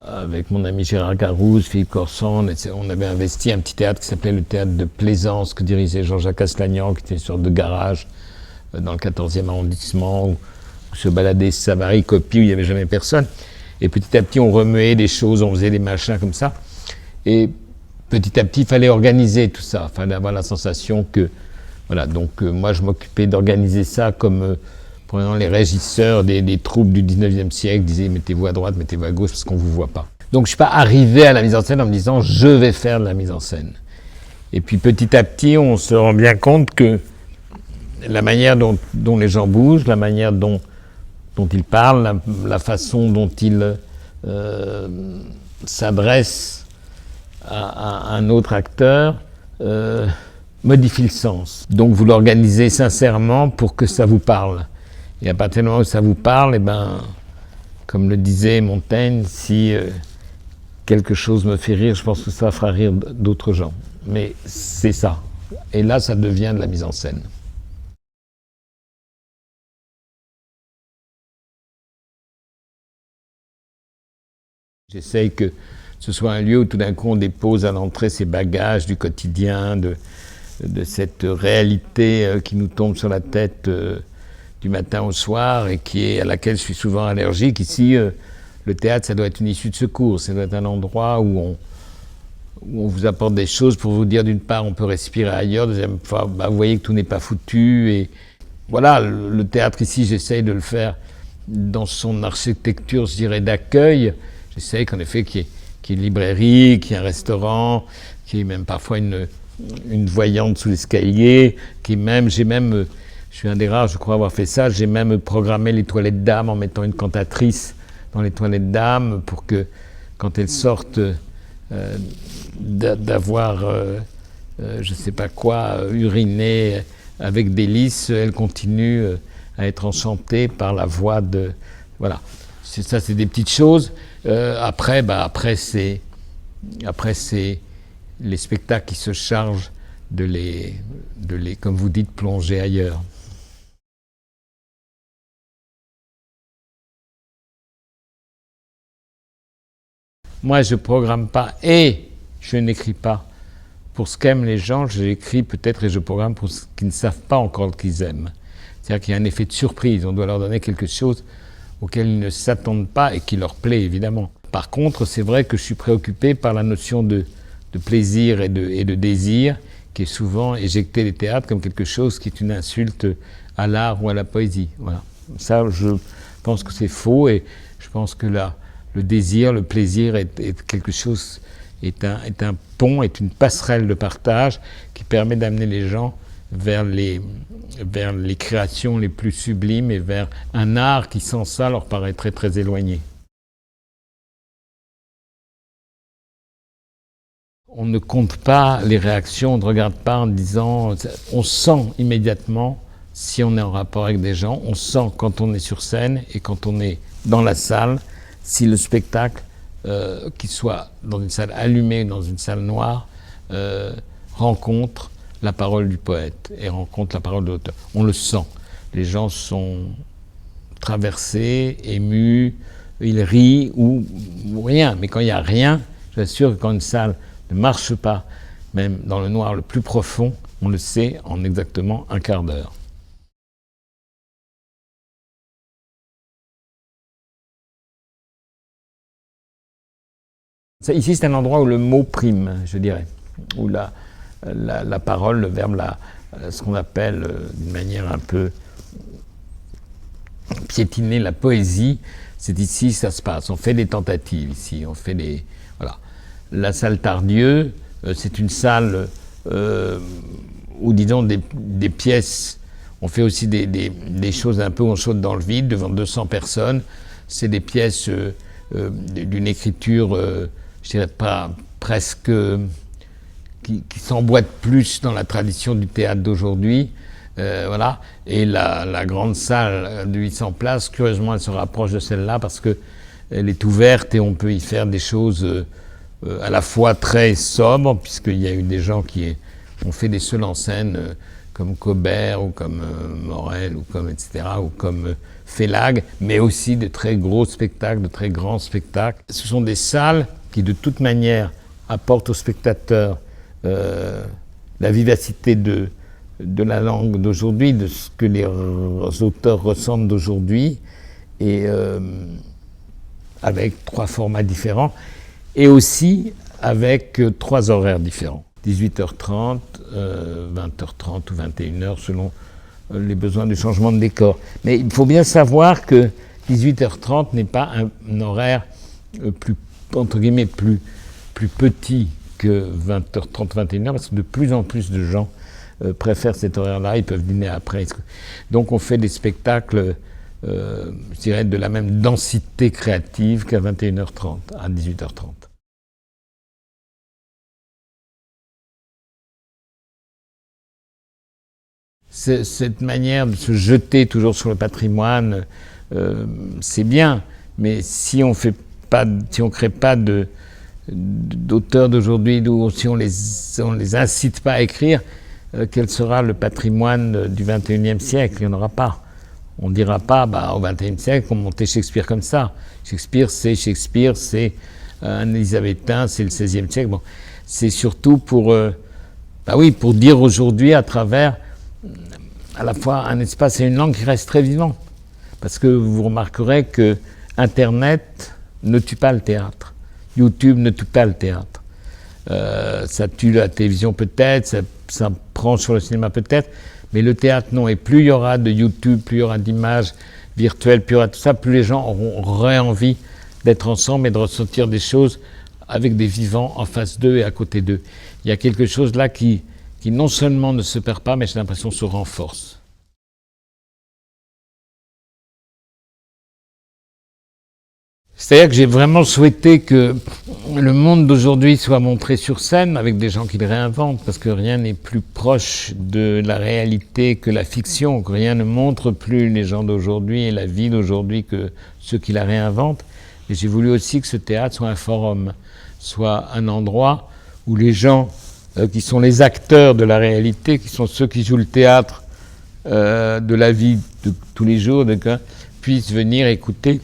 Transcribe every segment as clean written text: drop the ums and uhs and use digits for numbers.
Avec mon ami Gérard Garouze, Philippe Corson, on avait investi un petit théâtre qui s'appelait le théâtre de Plaisance, que dirigeait Jean-Jacques Aslagnan, qui était une sorte de garage dans le 14e arrondissement, où se baladait Savary, Copie, où il n'y avait jamais personne. Et petit à petit, on remuait des choses, on faisait des machins comme ça. Et petit à petit, il fallait organiser tout ça. Il fallait avoir la sensation que... Voilà, donc moi, je m'occupais d'organiser ça comme... Par exemple, les régisseurs des troupes du 19e siècle disaient « mettez-vous à droite, mettez-vous à gauche parce qu'on ne vous voit pas ». Donc je ne suis pas arrivé à la mise en scène en me disant « je vais faire de la mise en scène ». Et puis petit à petit, on se rend bien compte que la manière dont les gens bougent, la manière dont ils parlent, la façon dont ils s'adressent à un autre acteur modifie le sens. Donc vous l'organisez sincèrement pour que ça vous parle. Et à partir du moment où ça vous parle, eh ben, comme le disait Montaigne, si quelque chose me fait rire, je pense que ça fera rire d'autres gens. Mais c'est ça. Et là, ça devient de la mise en scène. J'essaye que ce soit un lieu où tout d'un coup on dépose à l'entrée ses bagages du quotidien, de cette réalité qui nous tombe sur la tête du matin au soir et à laquelle je suis souvent allergique. Ici, le théâtre, ça doit être une issue de secours, ça doit être un endroit où on vous apporte des choses pour vous dire d'une part on peut respirer ailleurs, deuxième fois bah, vous voyez que tout n'est pas foutu. Et voilà, le théâtre ici, j'essaye de le faire dans son architecture, je dirais, d'accueil. J'essaye qu'en effet qu'il y ait une librairie, qu'il y ait un restaurant, qu'il y ait même parfois une voyante sous l'escalier, je suis un des rares, je crois, avoir fait ça. J'ai même programmé les toilettes dames en mettant une cantatrice dans les toilettes dames pour que, quand elles sortent d'avoir, je ne sais pas quoi, uriné avec délice, elles continuent à être enchantées par la voix de... Voilà. Ça, c'est des petites choses. Après, c'est les spectacles qui se chargent de les, comme vous dites, plonger ailleurs. Moi, je ne programme pas et je n'écris pas. Pour ce qu'aiment les gens, j'écris peut-être et je programme pour ce qu'ils ne savent pas encore qu'ils aiment. C'est-à-dire qu'il y a un effet de surprise. On doit leur donner quelque chose auquel ils ne s'attendent pas et qui leur plaît, évidemment. Par contre, c'est vrai que je suis préoccupé par la notion de plaisir et de désir qui est souvent éjectée des théâtres comme quelque chose qui est une insulte à l'art ou à la poésie. Voilà. Ça, je pense que c'est faux et je pense que le désir, le plaisir est quelque chose, est un pont, est une passerelle de partage qui permet d'amener les gens vers les créations les plus sublimes et vers un art qui, sans ça, leur paraît très très éloigné. On ne compte pas les réactions, on ne regarde pas en disant... On sent immédiatement si on est en rapport avec des gens, on sent quand on est sur scène et quand on est dans la salle, si le spectacle, qu'il soit dans une salle allumée ou dans une salle noire, rencontre la parole du poète et rencontre la parole de l'auteur. On le sent. Les gens sont traversés, émus, ils rient ou rien. Mais quand il n'y a rien, j'assure que quand une salle ne marche pas, même dans le noir le plus profond, on le sait en exactement un quart d'heure. Ici, c'est un endroit où le mot prime, je dirais, où la parole, le verbe, ce qu'on appelle d'une manière un peu piétinée la poésie, c'est ici ça se passe. On fait des tentatives ici, on fait des... Voilà. La salle Tardieu, c'est une salle où, disons, des pièces, on fait aussi des choses un peu, on saute dans le vide devant 200 personnes. C'est des pièces d'une écriture, je dirais pas presque... qui s'emboîte plus dans la tradition du théâtre d'aujourd'hui. Voilà. Et la grande salle de 800 places, curieusement, elle se rapproche de celle-là parce qu'elle est ouverte et on peut y faire des choses à la fois très sobre, puisqu'il y a eu des gens qui ont fait des seuls en scène, comme Cobert, ou comme Morel, ou comme etc., ou comme Félag, mais aussi de très gros spectacles, de très grands spectacles. Ce sont des salles qui, de toute manière, apportent aux spectateurs la vivacité de la langue d'aujourd'hui, de ce que les auteurs ressentent d'aujourd'hui, et avec 3 formats différents, et aussi avec 3 horaires différents. 18h30, 20h30 ou 21h, selon les besoins du changement de décor. Mais il faut bien savoir que 18h30 n'est pas un horaire plus, entre guillemets, plus petit que 20h30, 21h, parce que de plus en plus de gens préfèrent cet horaire-là, ils peuvent dîner après. Donc on fait des spectacles, je dirais, de la même densité créative qu'à 21h30, à 18h30. Cette manière de se jeter toujours sur le patrimoine, c'est bien, mais si on crée pas d'auteurs d'aujourd'hui, si on les incite pas à écrire, quel sera le patrimoine du XXIe siècle? Il n'y en aura pas. On ne dira pas, au XXe siècle, on montait Shakespeare comme ça. Shakespeare, c'est un élisabétain, c'est le XVIe siècle. Bon, c'est surtout pour dire aujourd'hui à travers à la fois un espace et une langue qui reste très vivant. Parce que vous remarquerez que Internet ne tue pas le théâtre. YouTube ne tue pas le théâtre. Ça tue la télévision peut-être, ça prend sur le cinéma peut-être, mais le théâtre non. Et plus il y aura de YouTube, plus il y aura d'images virtuelles, plus il y aura tout ça, plus les gens auraient envie d'être ensemble et de ressentir des choses avec des vivants en face d'eux et à côté d'eux. Il y a quelque chose là qui non seulement ne se perd pas, mais j'ai l'impression se renforce. C'est-à-dire que j'ai vraiment souhaité que le monde d'aujourd'hui soit montré sur scène avec des gens qui le réinventent, parce que rien n'est plus proche de la réalité que la fiction, que rien ne montre plus les gens d'aujourd'hui et la vie d'aujourd'hui que ceux qui la réinventent. Et j'ai voulu aussi que ce théâtre soit un forum, soit un endroit où les gens qui sont les acteurs de la réalité, qui sont ceux qui jouent le théâtre de la vie de tous les jours, puissent venir écouter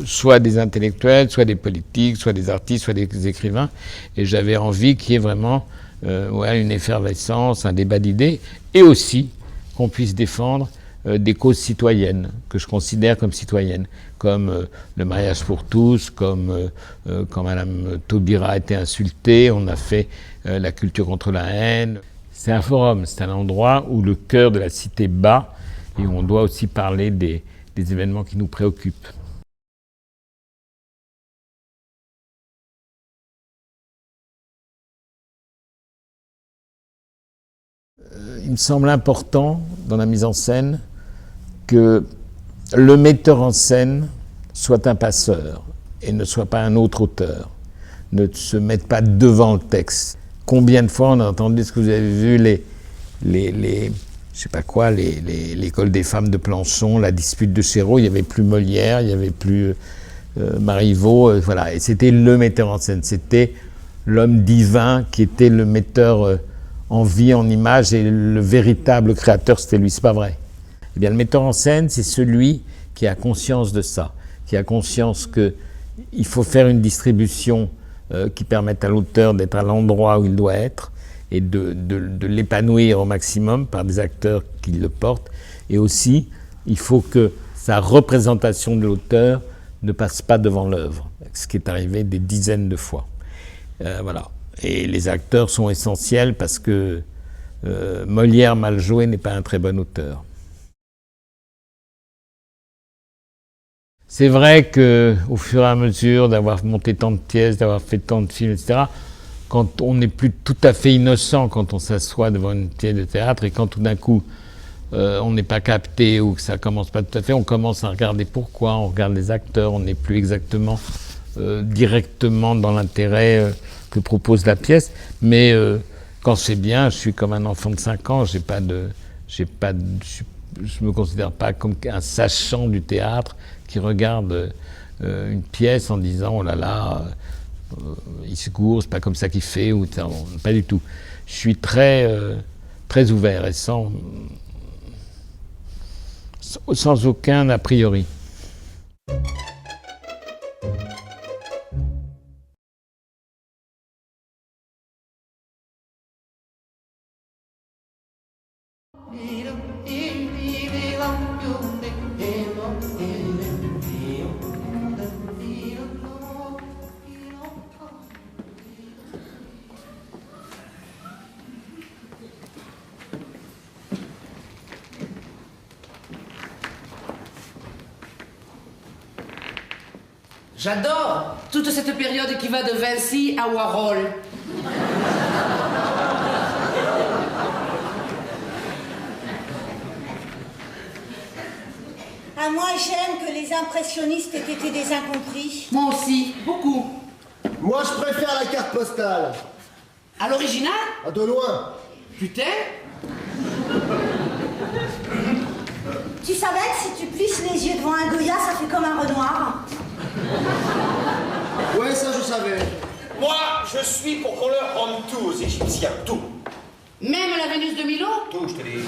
soit des intellectuels, soit des politiques, soit des artistes, soit des écrivains. Et j'avais envie qu'il y ait vraiment une effervescence, un débat d'idées, et aussi qu'on puisse défendre des causes citoyennes, que je considère comme citoyennes, comme le mariage pour tous, comme quand Madame Taubira a été insultée, on a fait la culture contre la haine. C'est un forum, c'est un endroit où le cœur de la cité bat, et où on doit aussi parler des événements qui nous préoccupent. Il me semble important, dans la mise en scène, que le metteur en scène soit un passeur et ne soit pas un autre auteur, ne se mette pas devant le texte. Combien de fois on a entendu, ce que vous avez vu, l'école des femmes de Planchon, la dispute de Chéreau, il n'y avait plus Molière, il n'y avait plus Marivaux, voilà. Et c'était le metteur en scène, c'était l'homme divin qui était le metteur en vie, en image, et le véritable créateur, c'était lui, c'est pas vrai. Eh bien, le metteur en scène, c'est celui qui a conscience de ça, qui a conscience qu'il faut faire une distribution qui permette à l'auteur d'être à l'endroit où il doit être et de l'épanouir au maximum par des acteurs qui le portent. Et aussi, il faut que sa représentation de l'auteur ne passe pas devant l'œuvre, ce qui est arrivé des dizaines de fois. Voilà. Et les acteurs sont essentiels parce que Molière mal joué n'est pas un très bon auteur. C'est vrai qu'au fur et à mesure d'avoir monté tant de pièces, d'avoir fait tant de films, etc., quand on n'est plus tout à fait innocent quand on s'assoit devant une pièce de théâtre et quand tout d'un coup on n'est pas capté ou que ça commence pas tout à fait, on commence à regarder pourquoi, on regarde les acteurs, on n'est plus exactement directement dans l'intérêt que propose la pièce, mais quand c'est bien, je suis comme un enfant de 5 ans, je me considère pas comme un sachant du théâtre qui regarde une pièce en disant oh là là, il se court, c'est pas comme ça qu'il fait, ou pas du tout. Je suis très ouvert et sans aucun a priori. J'adore toute cette période qui va de Vinci à Warhol. Ah, moi, j'aime que les impressionnistes aient été des incompris. Moi aussi, beaucoup. Moi, je préfère la carte postale. À l'original? À de loin. Putain. Tu savais que si tu plisses les yeux devant un Goya, ça fait comme un Renoir? Ouais, ça, je savais. Moi, je suis pour qu'on leur rende tout aux Égyptiens, tout. Même la Vénus de Milo? Tout, je te dis.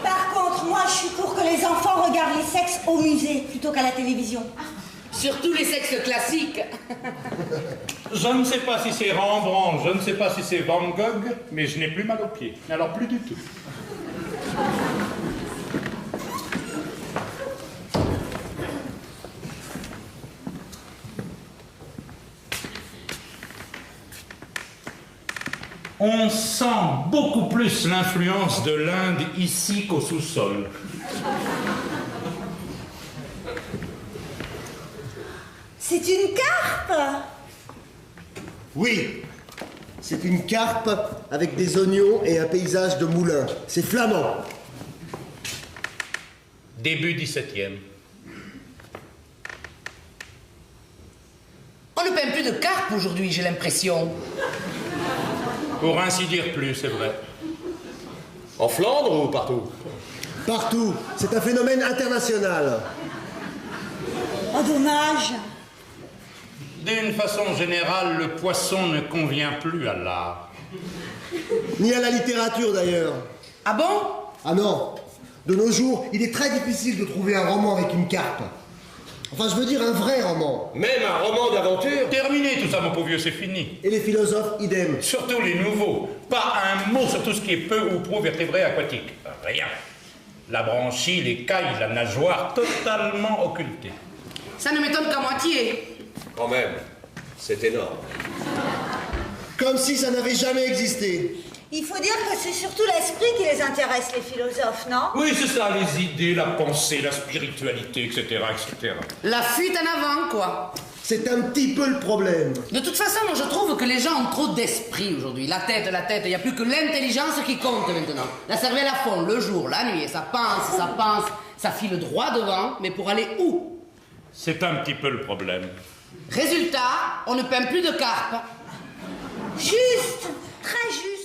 Par contre, moi, je suis pour que les enfants regardent les sexes au musée plutôt qu'à la télévision. Surtout les sexes classiques. Je ne sais pas si c'est Rembrandt, je ne sais pas si c'est Van Gogh, mais je n'ai plus mal aux pieds. Alors plus du tout. On sent beaucoup plus l'influence de l'Inde ici qu'au sous-sol. C'est une carpe? Oui. C'est une carpe avec des oignons et un paysage de moulin. C'est flamand. Début 17e. On ne peint plus de carpe aujourd'hui, j'ai l'impression. Pour ainsi dire plus, c'est vrai. En Flandre ou partout? Partout. C'est un phénomène international. Oh, dommage. D'une façon générale, le poisson ne convient plus à l'art. Ni à la littérature, d'ailleurs. Ah bon? Ah non. De nos jours, il est très difficile de trouver un roman avec une carpe. Enfin, je veux dire un vrai roman. Même un roman d'aventure? Terminé tout ça, mon pauvre vieux, c'est fini. Et les philosophes, idem. Surtout les nouveaux. Pas un mot sur tout ce qui est peu ou prou vertébré aquatique. Rien. La branchie, les cailles, la nageoire, totalement occultée. Ça ne m'étonne qu'à moitié. Quand même, c'est énorme. Comme si ça n'avait jamais existé. Il faut dire que c'est surtout l'esprit qui les intéresse, les philosophes, non? Oui, c'est ça, les idées, la pensée, la spiritualité, etc., etc. La fuite en avant, quoi. C'est un petit peu le problème. De toute façon, moi je trouve que les gens ont trop d'esprit aujourd'hui. La tête, il n'y a plus que l'intelligence qui compte maintenant. La cervelle à fond, le jour, la nuit, et ça pense, ça file droit devant, mais pour aller où? C'est un petit peu le problème. Résultat, on ne peint plus de carpe. Juste, très juste.